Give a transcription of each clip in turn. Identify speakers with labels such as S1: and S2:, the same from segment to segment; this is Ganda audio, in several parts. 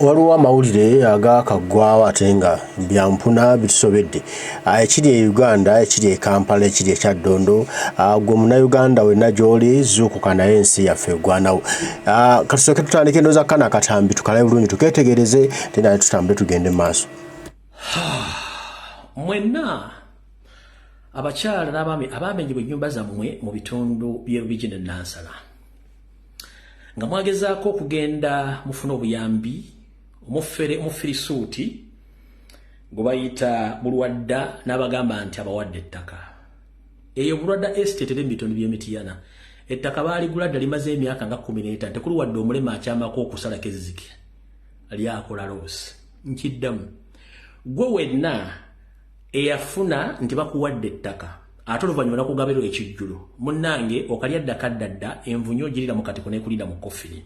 S1: Waliwo amawulire agakaggwawo ate nga byampuna bitusobedde. Ekiri e Uganda, ekiri e Kampala, ekiri e Kyaddondo, gwe munnayuganda wenna gy'oli zuukuka naye ensi yaffe eggwanawo. Katusooke tutandike ndowooza kana akatambi tukalabe bulungi tukeetegereze te naye tutambule tugende mu maaso.
S2: Mwenna abakyala n'abaami abaamenyebwa ennyumba zammwe mu bitundu by'e Rubigi ne Nansana nga mwagezaako okugenda mufuna obuyambi omufirisuuti gwe bayita Bulwadda n'abagamba nti abawadde ettaka. Eyo Bulwadda estate eri mu bitundu by'Emityana. Ettaka baaligula ddala limaze emyaka nga 15 tekuli wadde omulema akyamako okusalako ezzike lyakola loosi. Nkiddamu gwe wenna eyafuna nti bakuwadde ettaka ate oluvannyuma nakugabirwa ekijjulo munnange okalya ddaka ddadda envunyo ogirira mu katiko n'ekulira mu kofini.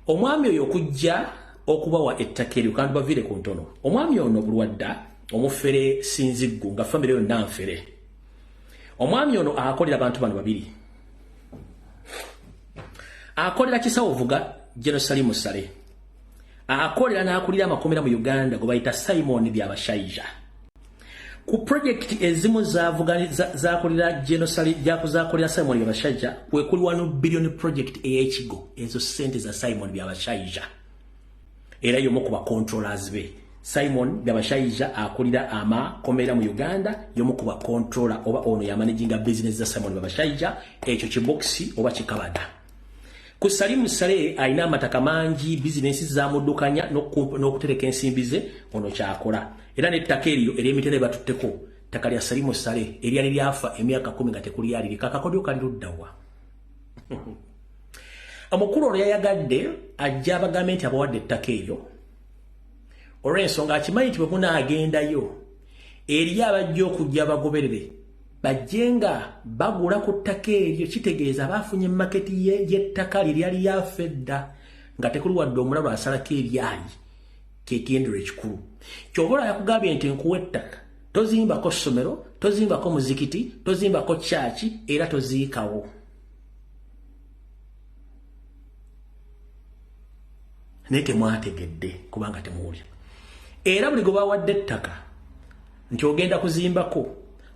S2: Omwami oyo okujja okubawa ettaka eryo kandi baviire ku ntono. Omwami ono Bulwadda omufere Sinziggu nga famire yonna nfere. Omwami ono akolera abantu bano babiri. Akolera Kisawovuga Jenosali Musale. Akolera n'akulira amakomera mu Uganda gwe bayita Simon Byabashaija. Ku project ezimu zakolera Jenosali zakolera Simon Byabashaija kwe kuli 1 billion project eyekigo ezo sente za Simon Byabashaija. Era yomo kuba controllers be. Simon Byabashaija akulira amakomera mu Uganda yomo kuba controller oba ono ya managing business za Simon Byabashaija ekyo kiboxi oba kikabada. Ku Salimu Sale alina amataka mangi business za mudukanya n'okutereka ensimbi ze ono kyakola. Era n'ettaka eryo ery'emitende batutteko ttaka lya Salimu Sale eryali lyafa emyaka 10 nga tekuli yaliri kakakodyo kali luddawa. Omukulu olwo yayagadde ajja abagambe nti abawadde ettaka eryo olw'ensonga akimanyi nti bwe munaagendayo eri abajja okujja bagoberere bajjenga bagula ku ttaka eryo kitegeeza baafunye maketi y'ettaka lyali lyafa edda nga tekuli wadde omulalo asalako ebyali kyekiyendera ekikulu. Kyobola yakugambye nti nkuwa ettaka tozimbako ssomero, tozimbako muzikiti, tozimbako kyaki era toziikawo. Naye temwategedde kubanga temuwulira. Era buli gwe bawadde ettaka nti ogenda kuzimbako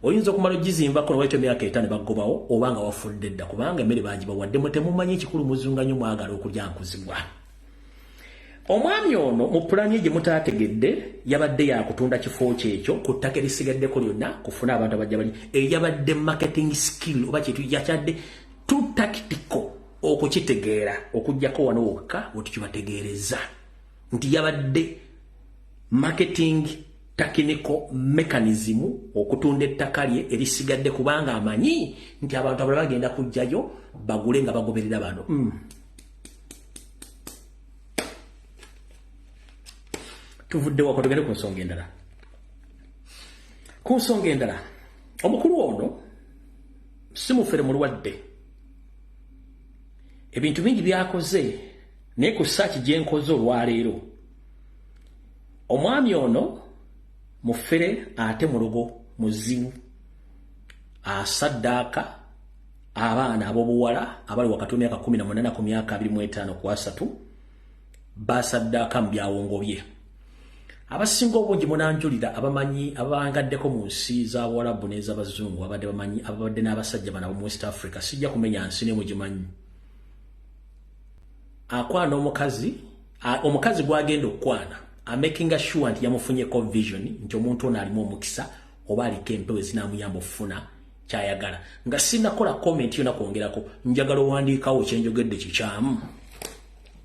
S2: oyinza okumala ogizimbako n'owaita emyaka 5 ne bagobawo oba nga wafudde dda kubanga emmere bagibawaddemu temumanyi ekikulu muzunga nnyo mwagala okulya nkuzibwa. Omwami ono mu pulani gye mutaategedde yabadde yakutunda kifo kyekyo ku ttaka erisigaddeko lyonna kufuna abantu abajja bali eyabadde marketing skill oba kyetu yakyadde too tactical okukitegeera okujjako wano wokka wetukibategeereza nti yabadde marketing technical mechanism okutunda ettaka lye erisigadde kubanga amanyi nti abantu abalala bagenda kujjayo bagule nga bagoberera bano. Tuvudde wako tugende ku nsonga endala. Ku nsonga endala omukulu ono si mufere mulwadde. Ebintu bingi byakoze naye ku saaki gye nkoze olwaleero omwami ono mufere ate mulogo muzibu asaddaaka abaana ab'obuwala abali wakati w'emyaka 18 ku myaka 25 ku 3 basaddaaka mu byawongo bye. Abasinga obungi munanjulira abamanyi ababangaddeko mu nsi z'Abawarabu n'ez'Abazungu abadde bamanyi ababadde n'abasajja bano mu West Africa sijja kumenya nsi ne mugimanyi. Akwana omukazi gwagenda okwana making sure nti yamufunyeko vision nti omuntu ono alimu omukisa oba aliko empewo ezinamuyamba okufuna kyayagala. Nga sinakola comment yona kwongerako njagala owandiikawo kyenjogedde kikyamu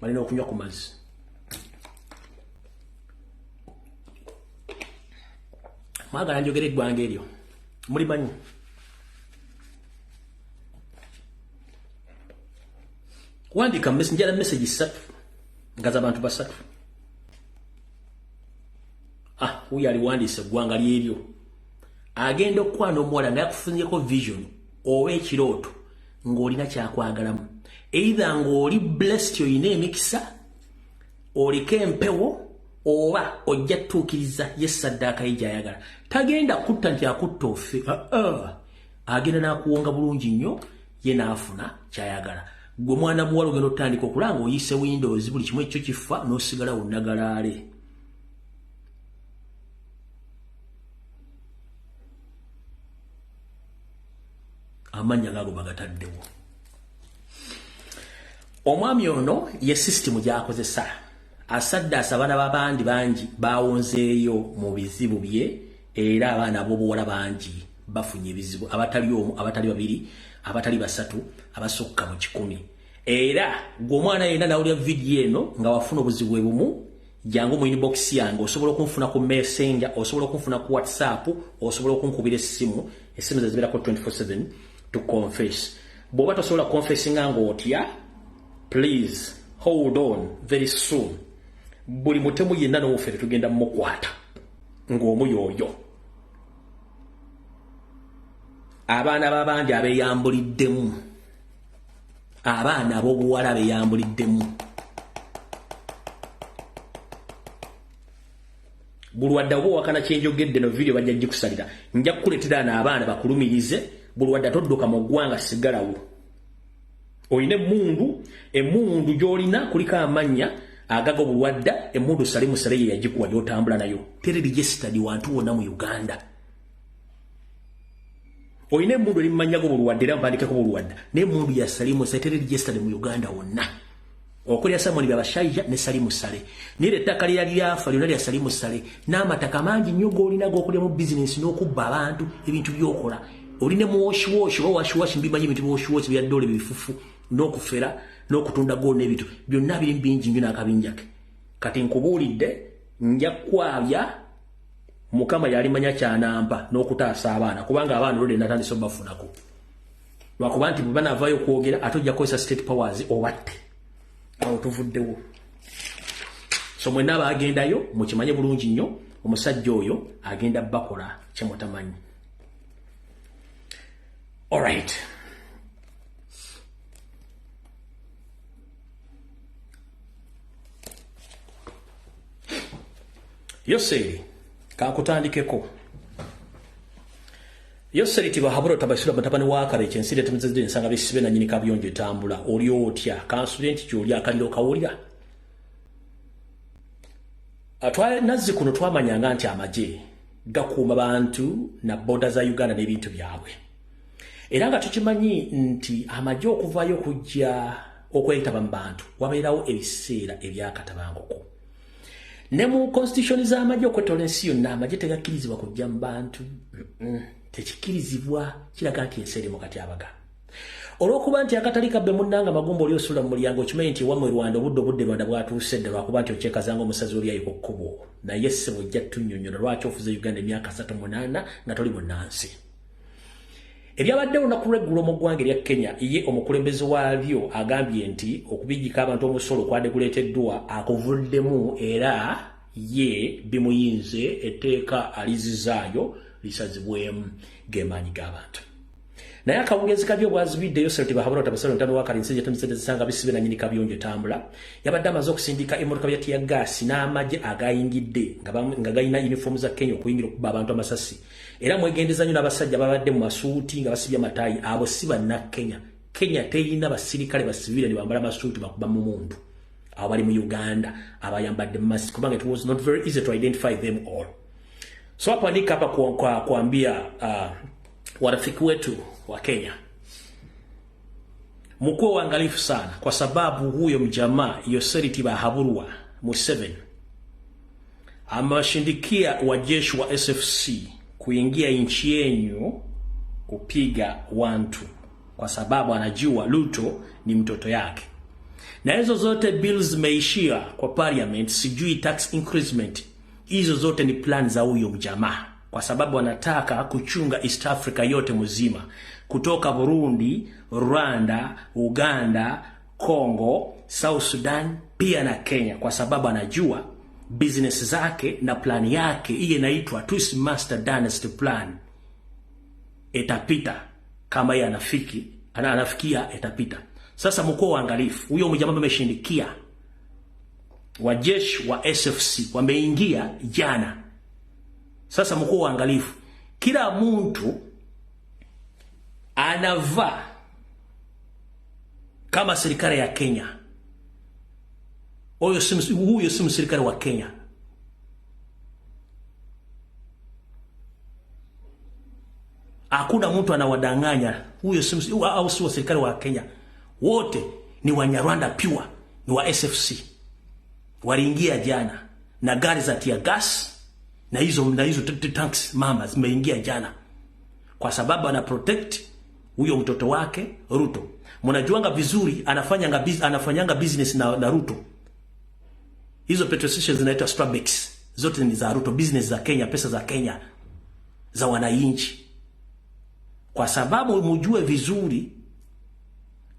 S2: balina okunywa ku mazzi. Mwagala njogere eggwanga eryo mulimanyi. Wandika njala message 3 nga z'abantu basatu. Huyo aliwandiise eggwanga lyeryo agenda okwana omuwala nga yakufunyeko vision oba ekirooto ng'olina kyakwagalamu either ng'oli blessed oyina emikisa oliko empewo oba ojja tuukiriza yesaddaaka ye gy'ayagala. Tagenda kutta nti akutta ofe agenda n'akuwonga bulungi nnyo ye n'afuna kyayagala. gwe mwana muwala ogenda otandika okulanga oyise Windows buli kimu ekyo kifa n'osigala wonnagalaale. Amanya gago bagataddewo. Omwami ono ye system gy'akozesa. Asadde abaana b'abandi bangi baawonzeeyo mu bizibu bye era abaana b'obuwala bangi bafunye ebizibu abatali omu abatali babiri abatali basatu abasukka mu 100. Era gwe omwana yenna nawulira video eno nga wafuna obuzibu bumu jangu mu inbox yange osobola okunfuna ku Messenger, osobola okunfuna ku WhatsApp, osobola okunkubira essimu zibeerako 24/7 to confess. Bw'oba tosobola confessinga ng'otya, please hold on very soon. Buli mutemu yenna n'ofere tugenda mukwata ng'omuyooyo. Abaana b'abandi abeyambuliddemu, abaana ab'obuwala abeyambuliddemu. Bulwadde oba wakana kyenjogedde no video bajja gikusalira. Nja kukuleetera n'abaana bakulumirize. Bulwadde toddoka mu ggwanga sigalawo. Oyine emundu gy'olina kuliko amannya agaga obulwadde, emundu Salimu Sale yagikuwa gy'otambula nayo. Tere registered wantu wonna mu Uganda. Oyine emundu eri mumanya go bulwadde era mpandikeko bulwadde. N'emundu ya Salimu Sale tere registered mu Uganda wonna. Okulya Simon byabashayija ne Salimu Sale. Nire ettaka lyali lyafa lyonna lya Salimu Sale. N'amataka mangi nnyo g'olina g'okulya mu business n'okubba abantu ebintu by'okola. Oline mu washi mbimanyi ebintu washi bya ddole bifufu n'okufera n'okutunda go n'ebintu byonna biri bingi nnyo n'akabinjake. Kati nkubuulidde nja kwabya Mukama yali manya kyanampa n'okutaasa abaana kubanga abaana olwo natandise obafunako. Lwakuba nti bwe banavaayo okwogera ate ojja kukozesa state powers obatte. Awo tuvuddewo. So mwenna abagendayo mukimanye bulungi nnyo omusajja oyo agenda bakola kye mutamanyi. All right. Yoseri kakutandikeko. Yoseri tibahaburo tabasura batabani wakale kyensire temuzeze nsanga bisibe na nyini kabiyonjo etambula oli otya kansulenti kyoli akaliro kawulira. Atwale nazzi kuno twamanyanga nti amaje gakuuma bantu na boda za Uganda n'ebintu byabwe. Era nga tukimanyi nti amaje okuvaayo kujja okwetaba mu bantu wabeerawo ebiseera ebyakatabangoko. Ne mu constitution z'amaje okwetola ensi yonna amaje tegakkirizibwa kujja mu bantu. Tekikkirizibwa kiraga nti ensi eri mu katyabaga. Olw'okuba nti akatali kabbe munnanga magumba oli osula mu mulyango okimanyi nti wamwe Rwanda obudde Rwanda bwatuuse dda lwakuba nti okyekazanga omusazi oli ayiko kkubo. Naye ssebo ojja tunnyonnyola lwaki ofuze Uganda emyaka 38 nga toli munnansi. Ebyabadde olunaku lw'eggulo mu ggwanga erya Kenya ye omukulembeze waalyo agambye nti okubijjika abantu omusolo kwadeguleeteddwa akuvuddemu era ye bimuyinze etteeka alizizaayo lisazibwemu g'emaanyi g'abantu. Naye akawungezi kabyo bwazibidde Yoseri tibahabura tabasalo ntano wakali nseje temisanga bisibe na nyini kabiyonjo tambula yabadde amaze okusindika emmotoka bya tiya gas n'amaje agayingidde nga galina uniform za Kenya okuyingira okuba abantu amasasi era mwegendeza nnyo n'abasajja babadde mu masuuti nga basibya matayi abo si banna Kenya. Kenya teyina basirikale basivile ni bambala masuuti bakuba mu muntu abo bali mu Uganda abayambadde mask kubanga it was not very easy to identify them all. So hapa nika hapa kuambia warafiki wetu wa Kenya mkuwe waangalifu sana kwa sababu huyo mjamaa Yoseri Tibahaburwa Museveni amewashindikia wajeshi wa SFC kuingia nchi yenu kupiga wantu kwa sababu anajua Ruto ni mtoto yake. Na hizo zote bills meishia kwa parliament, sijui tax increasement. Hizo zote ni plan za huyo mjamaa kwa sababu anataka kuchunga East Africa yote mzima kutoka Burundi, Rwanda, Uganda, Congo, South Sudan pia na Kenya kwa sababu anajua business zake na plan yake iye inaitwa Twist Master Dynasty Plan etapita kama yeye anafikia etapita. Sasa mkuu waangalifu huyo mjamaa ameshindikia wajeshi wa SFC wameingia jana. Sasa mkuu waangalifu kila mtu anavaa kama serikali ya Kenya. Huyo si serikali wa Kenya. Hakuna mtu anawadanganya. Huyo si au si serikali wa Kenya. Wote ni Wanyarwanda pure, ni wa SFC. Waliingia jana na gari za tia gas na hizo tanks mama zimeingia jana kwa sababu ana protect huyo mtoto wake Ruto. Mnajuanga vizuri anafanyanga business na Ruto. Hizo petrol stations zinaitwa Starbucks. Zote ni za Ruto, business za Kenya, pesa za Kenya za wananchi. Kwa sababu mjue vizuri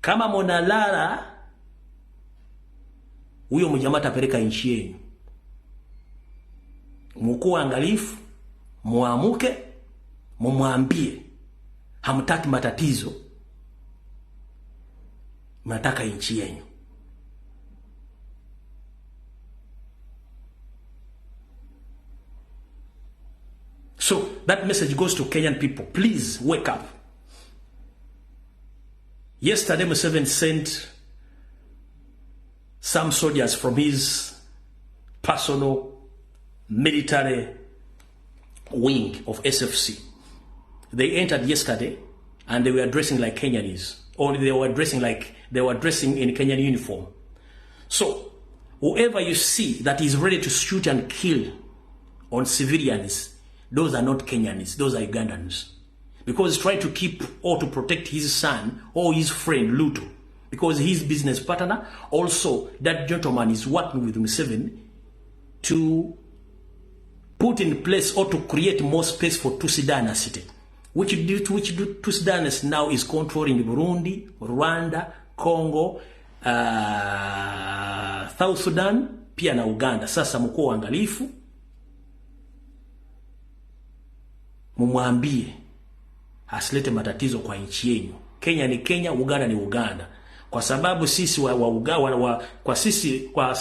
S2: kama monalala huyo mjamaa atapeleka nchi yenu. Mkuu angalifu, muamuke, mumwambie hamtaki matatizo, mnataka nchi yenu. So that message goes to Kenyan people. Please wake up. Yesterday Museveni sent some soldiers from his personal military wing of SFC. They entered yesterday and they were dressing like Kenyans, or they were dressing in Kenyan uniform. So whoever you see that is ready to shoot and kill on civilians, those are not Kenyans, those are Ugandans. Because he's trying to keep or to protect his son or his friend Luto. Because his business partner, also that gentleman is working with Museveni to put in place or to create more space for Tutsi dynasty. Which Tutsi dynasty now is controlling Burundi, Rwanda, Congo, South Sudan, pia na Uganda. Sasa mkuu angalifu, mumwambie asilete matatizo kwa nchi yenu. Kenya ni Kenya, Uganda ni Uganda. Kwa sababu sisi kwa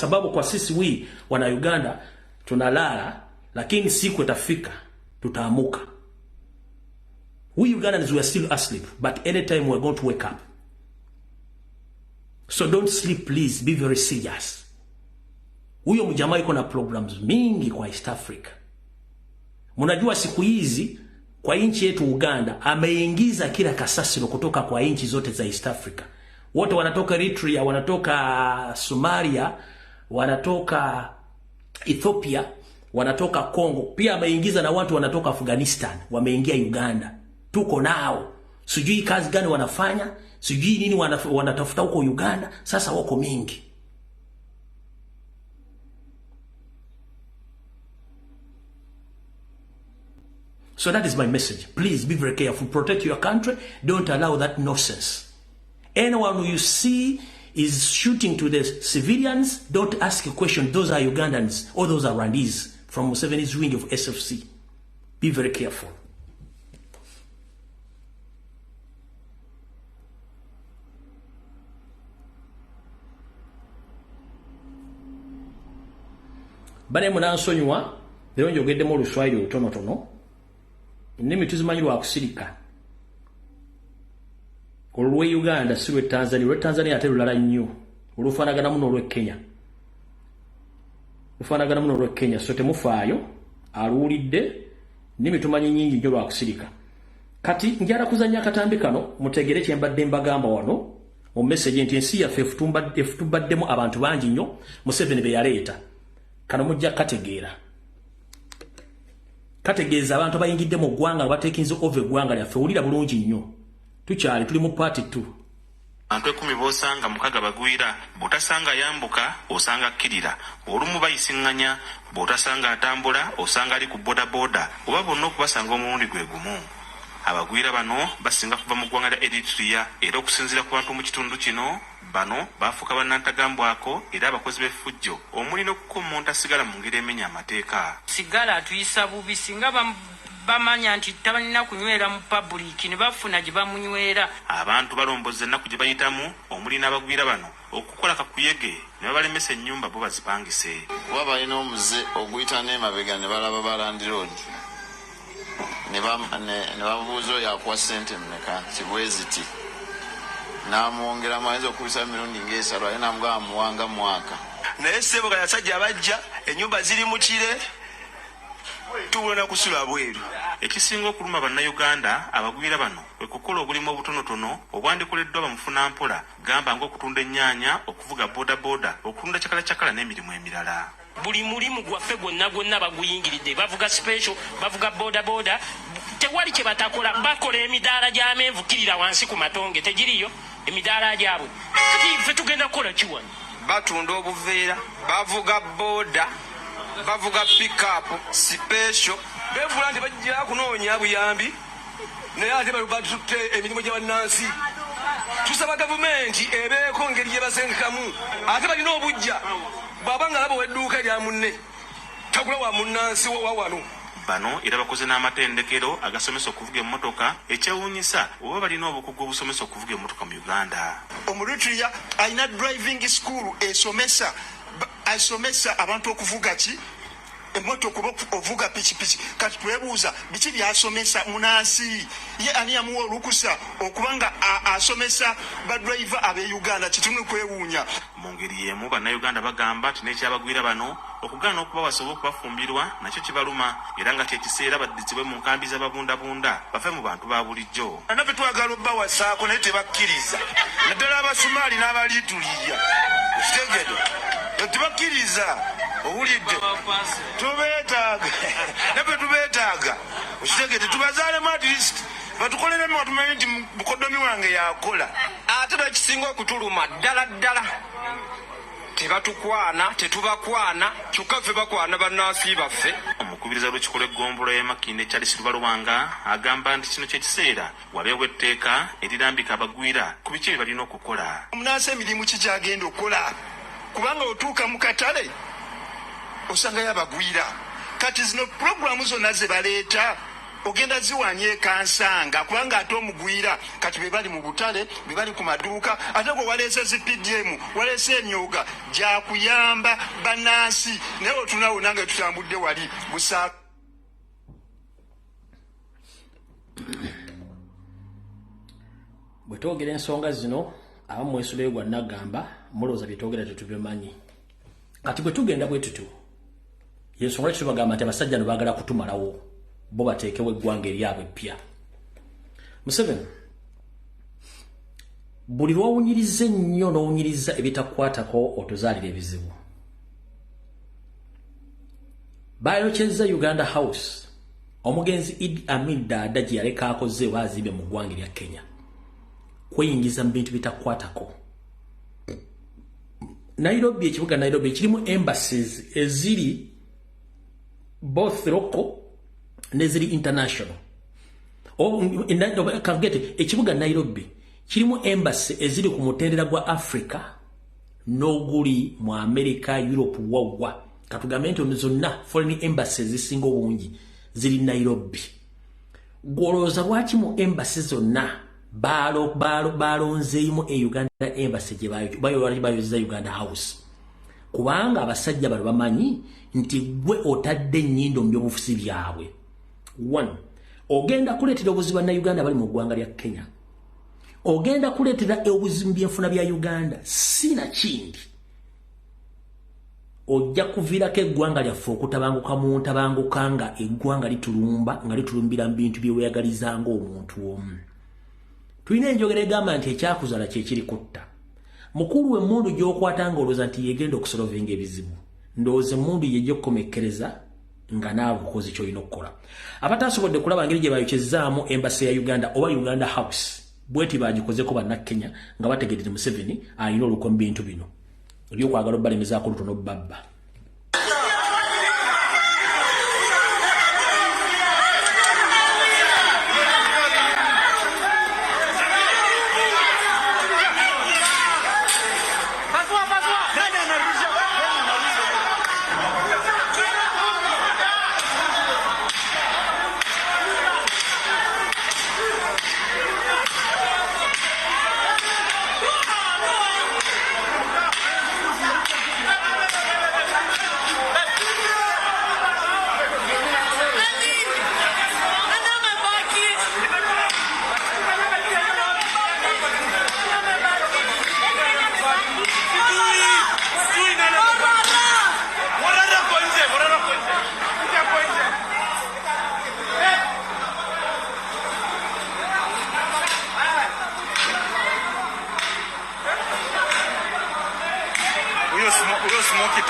S2: sisi wana Uganda tunalala, lakini siku itafika tutaamuka. We Ugandans we are still asleep, but anytime we are going to wake up. So don't sleep, please, be very serious. Huyo mjamaa yuko na programs mingi kwa East Africa. Mnajua siku hizi kwa nchi yetu Uganda ameingiza kila kasasino kutoka kwa nchi zote za East Africa. Wote wanatoka Eritrea, wanatoka Somalia, wanatoka Ethiopia, wanatoka Congo. Pia ameingiza na watu wanatoka Afghanistan, wameingia Uganda. Tuko nao. Sijui kazi gani wanafanya, sijui nini wanatafuta huko Uganda, sasa wako mingi. So that is my message. Please be very careful. Protect your country. Don't allow that nonsense. Anyone who you see is shooting to the civilians, don't ask a question. Those are Ugandans or those are Rwandese from Museveni's wing of SFC. Be very careful. Bane munansonyiwa lero njogeddemu oluswayiri olutonotono. Nnimi tuzimanyirwa akusirika. Olwe Uganda si lwe Tanzania, lwe Tanzania ate lulala nnyo. Olufaanagana muno olwe Kenya. Lufaanagana muno olwe Kenya, so temufaayo aluwulidde nnimi tumanyi nnyingi nnyo lwakusirika. Kati njala kuzannya akatambi kano mutegere kye mbadde mbagamba wano mu message nti ensi yaffe efutubaddemu abantu bangi nnyo Museveni be yaleeta. Kano mujja kategeera. Kategeeza abantu bayingidde mu ggwanga bateekinze over eggwanga lyaffe. Wulira bulungi nnyo. Tukyali tuli mu party 2.
S3: Abantu 10 bosanga mukaga bagwira, botasanga yambuka, osanga kirira. Olumu bayisinganya, botasanga atambula, osanga ali ku boda boda. Oba bonna okubasanga omulundi gwe gumu. Abagwira bano basinga kuva mu ggwanga lya Eritrea era okusinziira ku bantu mu kitundu kino bano bafuka bannantagambwako era abakozi b'effujjo omuli n'okukommonta sigala mu ngeri emenya amateeka.
S4: Sigala atuyisa bubi singa bamanya nti tabalina kunywera mu public ne bafuna gye bamunywera.
S3: Abantu balomboza ennaku gye bayitamu omuli n'abagwira bano okukola kakuyege ne babalemesa ennyumba bo bazipangise.
S5: Kuba balina omuze oguyita n'emabega ne balaba Balandi Road ne babuuza oyo akuwa ssente mmeka kibweziti n'amwongeramu ayinza okubisa emirundi ng'esatu ate namugamba muwanga mwaka
S6: naye ssebo gasajja bajja ennyumba ziri mu kire tubona kusula bweru.
S3: Ekisinga okuluma bannayuganda abagwira bano kwe kukola obulimu obutonotono obwandikoleddwa bamufunampola gamba ng'okutunda ennyaanya, okuvuga bodaboda, okutunda cakala n'emirimu emirala.
S4: Buli mulimu gwaffe gwonna baguyingiridde, bavuga special, bavuga bodaboda, tewali kye batakola. Bakola emidaala gy'amenvu kirira wansi ku matonge, tegiriyo emidaala gyabwe. Kati ffe tugenda kukola ki wano?
S6: Batunda obuveera, bavuga boda, bavuga pickup, special, bevula nti bajja kunoonya buyambi, naye ate batutte emirimu gy'abannansi. Tusaba gavumenti ebeeko ngeri gye basengekamu, ate balina obujja. Baba nga labo wedduuka lya munne tagula wa munnansi wa wano.
S3: Bano era bakoze n'amatendekero agasomesa okuvuga emmotoka, ekyewuunyisa oba balina obukugu obusomesa okuvuga emmotoka mu Uganda.
S7: Omulutria alina driving school asomesa abantu okuvuga ki emmotoka ovuga pikipiki. Kati twebuuza biki byasomesa munansi ye ani yamuwa olukusa okubanga asomesa badriver ab'e Uganda? Kitunu kwewuunya.
S3: Mu ngeri y'emu bannayuganda bagamba nti n'ekyabagwira bano okugaana okuba basobola okubafumbirwa nakyo kibaluma, era nga kyekiseera baddizibwe mu nkambi z'ababundabunda bave mu bantu ba bulijjo.
S6: Naffe twagala obbawasaako naye tebakkiriza, naddala abasumaali n'abaliituliya kitegede tebakkiriza. Owulidde tubeetaaga naffe tubeetaaga okitegede tubazaalemu at least batukoleremu batumanyi nti bukodomi wange yakola. Ate bekisinga okutuluma ddala tebatukwana, tetubakwana, kyokka ffe bakwana bannansi baffe.
S3: Omukubiriza lw'ekikola eggombolola y'e Makindye Charles Lubalwanga agamba nti kino kyekiseera wabeewo etteeka erirambika abagwira ku biki bye balina okukola.
S7: Omunaansi emirimu ki gyagenda okukola? Kubanga otuuka mu katale osangayo abagwira. Kati zino pulogulamu zonna ze baleeta ogenda ziwanya ekansanga, kubanga ate omugwira kati be bali mu butale, be bali ku maduuka, ate gwe waleese ZPDM, waleese emyoga gyakuyamba bannansi. Naye otunawo nange tutambudde wali busa.
S2: Bwe twogera ensonga zino abamu mwesuleyo gwa nagamba mulowooza bye twogera tetubimanyi. Kati bwe tugenda bwe tutu yensonga lwaki tubagamba nti abasajja no baagala kutumalawo bo bateekewo eggwanga eryabwe ppya. Museveni buli lwawunyiriza ennyo n'owunyiriza ebitakwatako otuzaalira ebizibu. Bayokyezza Uganda House omugenzi Idi Amin Dada gye yaleka akoze waazimbe mu ggwanga erya Kenya kweyingiza mu bintu bitakwatako. Nairobi, ekibuga Nairobi kirimu embassies eziri both local neziri international. Ekibuga Nairobi kirimu embassy eziri ku mutendera gwa Africa n'oguli mu America, Europe wawwa. Katugambe nti zonna foreign embassies zisinga obungi ziri Nairobi. Gwolooza lwaki mu embassy zonna balonzeemu e Uganda embassy gye bayozza Uganda House? Kubanga abasajja bano bamanyi nti gwe otadde ennyindo mu byobufuzi byabwe. 1. Ogenda kuleetera obuzibu bannayuganda bali mu ggwanga lya Kenya. Ogenda kuleetera obuzibu byenfuna bya Uganda. Sina kindi. Ojja kuviirako eggwanga lyaffe okutabanguka mu ntabanguka nga eggwanga litulumba nga litulumbira mu bintu byeweyagaliza ng'omuntu omu. Tulina enjogera egamba nti ekyakuzaala kye kiri kutta. Mukulu w'emmundu gy'okwata ng'olowooza nti yegenda okusolovinga ebizibu. Ndowooza emmundu ye gy'okkomekereza nga naawe ukoze ky'olina okukola. Abatasobodde kulaba ngeri gye bayokyezaamu embassy ya Uganda oba Uganda House bweti bagikozeko bannakenya nga bategeerera Museveni alina olukwe mu bintu bino olyokwagala obbalemezaako lutono babba.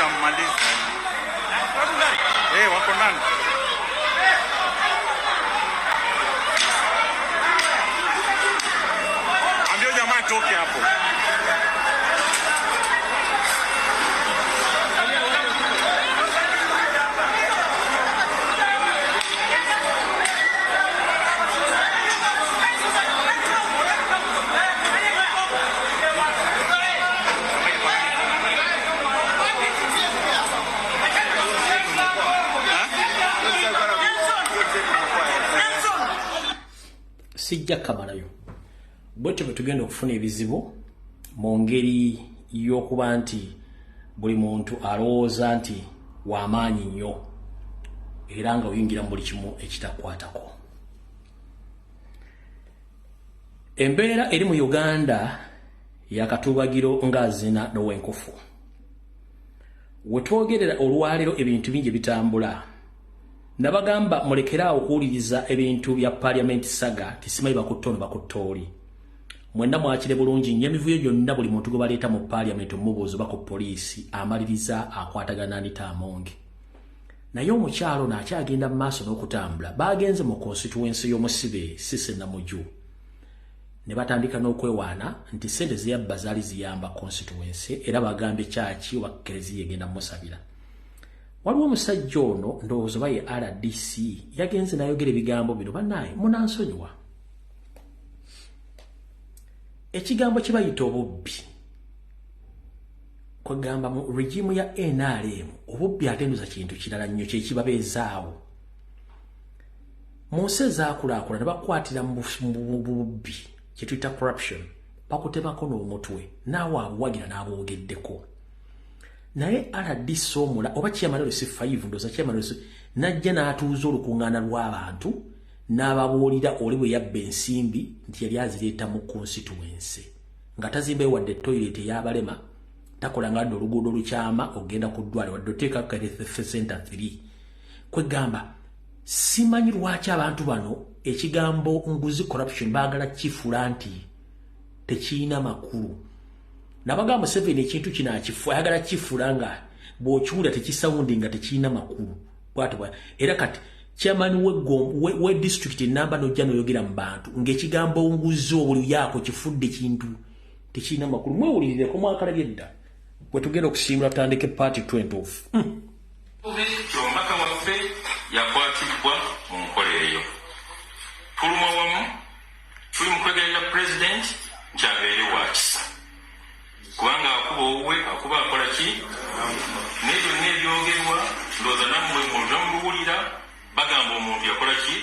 S8: tutamaliza. Wako ndani. Ambia jamaa toke hapo.
S2: Sijja kamalayo bwetyo bwe tugenda okufuna ebizibu mu ngeri y'okuba nti buli muntu alowooza nti w'amaanyi nnyo era nga oyingira mu buli kimu ekitakwatako. Embeera eri mu Uganda yakatubagiro ng'azina n'ow'enkofu. We twogerera olwaleero ebintu bingi bitambula. Nabagamba mulekera okuwuliriza ebintu bya parliament saga tisimayi bakuttono bakuttooli. Mwenna mwakire bulungi nnyo emivuyo gyonna buli muntu gwe baleeta mu parliament omubuuzo bako poliisi amaliriza akwatagana Anita Amongi. Naye omukyalo n'akyagenda mu maaso n'okutambula bagenze mu constituency y'omusibe Sise Namuju. Ne batandika n'okwewaana nti ssente zeyabba zaali ziyamba constituency era bagambye kyaki oba Kereziya egenda musabira. Waliwo omusajja ono ndowooza oba ye RDC yagenze n'ayogera ebigambo bino bannaye munansonyiwa. Ekigambo kye bayita obubbi kwegamba mu regimu ya NRM obubbi ate nduza kintu kirala nnyo kyekibabeezaawo. Mu nsi ezaakulaakulana ne bakwatira mu bubbi kye tuyita corruption bakutemako n'omutwe naawe abuwagira n'aboogeddeko. Naye RDC omula oba Chairman-Olesi 5 ndoza Chairman-Olesi najja n'atuuza olukuŋŋaana lw'abantu n'ababuulira oli bwe yabba ensimbi nti yali azireeta mu constituency nga tazimbayo wadde toilet ey'abalema takola nga dde oluguudo lukyama ogenda ku ddwale wadde oteeka Health Center 3. Kwegamba simanyi lwaki abantu bano ekigambo nguzi corruption baagala kifuula nti tekiina makulu. Nabagamba Museveni ekintu kino ayagala kifuula nga bw'okiwulira tekisawundi nga tekiina makulu. Era kati chairman we district namba n'ojja n'oyogera mu bantu ng'ekigambo nguzi obuli yaako kifudde kintu tekiina makulu. Mwewulirireko mwakalabye dda bwe tugenda okusiimula tutandike party 20 off.
S3: Omubaka waffe yakwatibwa mu nkola eyo. Tuluma wamu tuli mu kwegerera president nti abeere wa kisa. Kubanga akuba owuwe akuba akola ki naye byonna ebyogerwa ndowooza nammwe muwulira bagamba omuntu yakola ki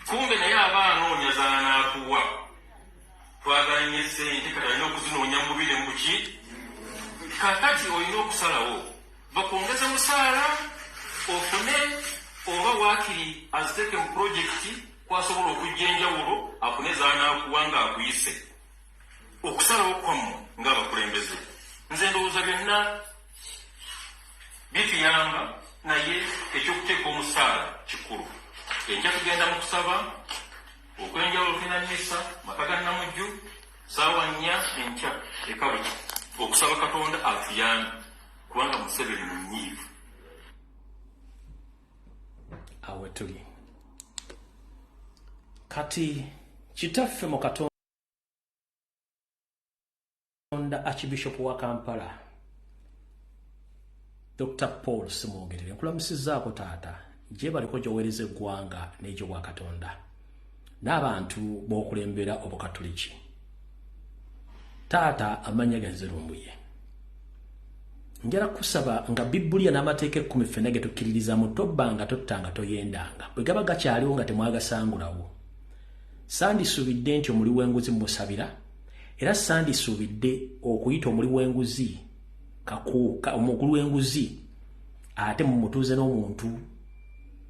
S3: kumbe naye aba anoonya zaanaakuwa twaganye ssente kati alina okuzinoonya mu bubire mu ki kakati olina okusalawo bakwongeza musaala ofune oba waakiri aziteeke mu pulojekiti kwasobola okujja enjawulo afune zaanaakuwa ng'akuyise okusalawo kwammwe ng'abakulembeze. Nze ndowooza byonna bituyamba naye ekyokuteeka omusaala kikulu. Enkya tugenda mu kusaba okwenjawulo tugenda mmisa maka ga Namujju ssaawa 4 enkya ekawe okusaba Katonda atuyambe kubanga Museveni munyiivu.
S2: Awe tuli kati kitaffe mu Katonda Archbishop wa Kampala Dr. Paul Simwogerere nkulamusizaako taata gye baliko gyoweereza eggwanga n'egyo bwa Katonda n'abantu b'okulembera obukatoliki. Taata amanya gazirumbuye njala kusaba nga Biblia n'amateeka 10 ffenna ge tukkiririzamu tobbanga tottanga toyendanga bwe gaba gakyaliwo nga temwagasangulawo. Sandisuubidde nti omuli w'enguzi musabira era sandisuubidde okuyita omuli w'enguzi omukulu w'enguzi ate mumutuuze n'omuntu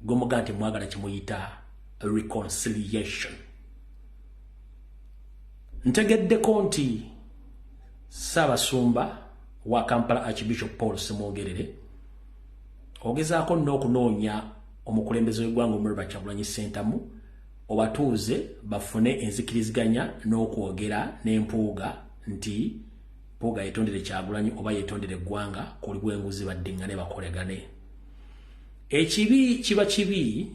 S2: gwomuga nti mwagala kimuyita reconciliation. Ntegeddeko nti Ssaabasumba wa Kampala Archbishop Paul Simwogerere ogezaako n'okunoonya omukulembeze w'eggwanga Robert Kyagulanyi Ssentamu obatuuze bafune enzikiriziganya n'okwogera n'empuuga nti Poga yetondere Kyagulanyi oba yetondere eggwanga kuli bw'enguzi baddiŋŋane bakolegane. Ekibi kiba kibi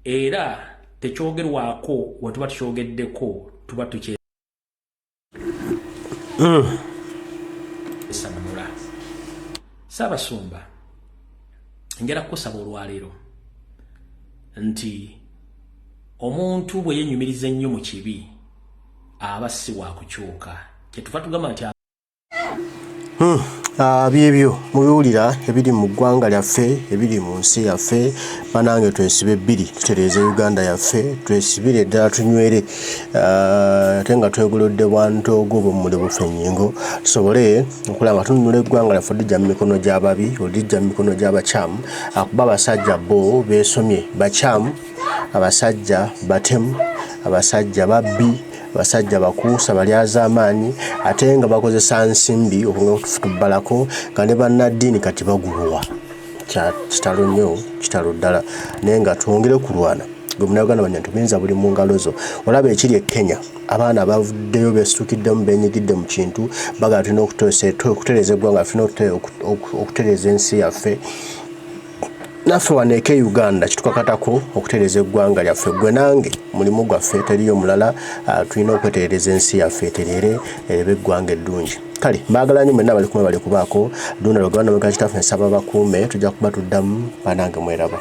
S2: era tekyogerwako we tuba tukyogeddeko tuba tukyesannamula. Ssaabasumba njala kukusaba olwaleero nti omuntu bwe yenyumiriza ennyo mu kibi aba si wa kukyuka. Kyetuva tugamba nti
S1: byebyo mubiwulira ebiri mu ggwanga lyaffe ebiri mu nsi yaffe banange twesibe ebbiri tutereeze Uganda yaffe twesibire ddala tunywere ate nga twegolodde bwantoogo bwemmuli bufennyingo tusobole okulaba tununula eggwanga lyaffe olijja mu mikono gy'ababi olijja mu mikono gy'abakyamu akuba abasajja bo beesomye bakyamu abasajja batemu abasajja babbi abasajja bakuusa balyaza amaanyi ate nga bakozesa nsimbi okutubbalako nga ne bannaddiini kati bagulwa kitalo nnyo kitalo ddala naye nga twongere kulwana gwe munnayuganda banya ntuyinza buli mu ngalo zo olaba ekiri e Kenya abaana bavuddeyo beesitukiddemu benyigidde mu kintu bagala tulina okutereeza eggwanga tulina okutereeza ensi yaffe naffe waneeke Uganda kitukakatako okutereeza eggwanga lyaffe gwe nange mulimu gwaffe teriyo mulala tulina okwetereeza ensi yaffe eterere erebe eggwanga eddungi. Kale mbaagala nnyo mwenna bali kumwe bali kubaako Donald Luganda mweka kitaffe nsaba bakuume tujja kuba tuddamu banange mweraba.